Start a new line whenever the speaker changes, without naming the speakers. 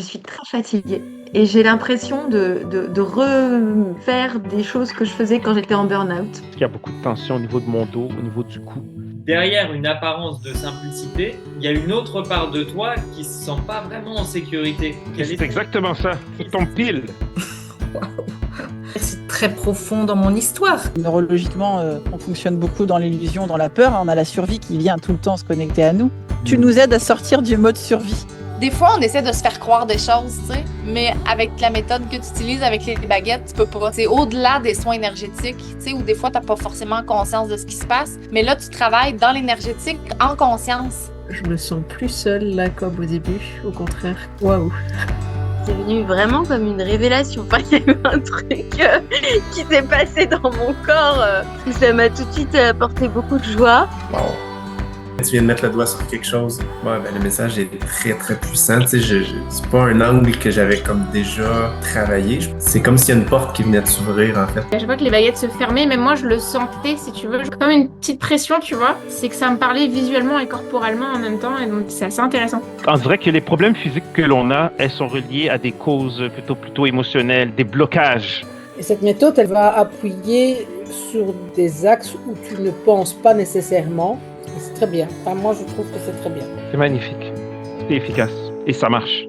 Je suis très fatiguée et j'ai l'impression de refaire des choses que je faisais quand j'étais en burn-out.
Il y a beaucoup de tension au niveau de mon dos, au niveau du cou.
Derrière une apparence de simplicité, il y a une autre part de toi qui se sent pas vraiment en sécurité.
C'est exactement ça. C'est ton pile.
C'est très profond dans mon histoire.
Neurologiquement, on fonctionne beaucoup dans l'illusion, dans la peur. On a la survie qui vient tout le temps se connecter à nous. Tu nous aides à sortir du mode survie.
Des fois, on essaie de se faire croire des choses, tu sais, mais avec la méthode que tu utilises avec les baguettes, tu peux pas. C'est au-delà des soins énergétiques, tu sais, où des fois, t'as pas forcément conscience de ce qui se passe, mais là, tu travailles dans l'énergétique en conscience.
Je me sens plus seule là comme au début, au contraire. Waouh!
C'est venu vraiment comme une révélation. Enfin, il y a eu un truc qui s'est passé dans mon corps. Ça m'a tout de suite apporté beaucoup de joie.
Wow. Tu viens de mettre le doigt sur quelque chose. Ouais, ben, le message est très, très puissant. Tu sais, c'est pas un angle que j'avais comme déjà travaillé. C'est comme s'il y a une porte qui venait de s'ouvrir, en fait.
Je vois que les baguettes se fermaient, mais moi, je le sentais, si tu veux. Comme une petite pression, tu vois. C'est que ça me parlait visuellement et corporellement en même temps, et donc c'est assez intéressant.
On dirait que les problèmes physiques que l'on a, elles sont reliées à des causes plutôt émotionnelles, des blocages.
Et cette méthode, elle va appuyer sur des axes où tu ne penses pas nécessairement. Et c'est très bien. Enfin, moi, je trouve que c'est très bien.
C'est magnifique. C'est efficace. Et ça marche.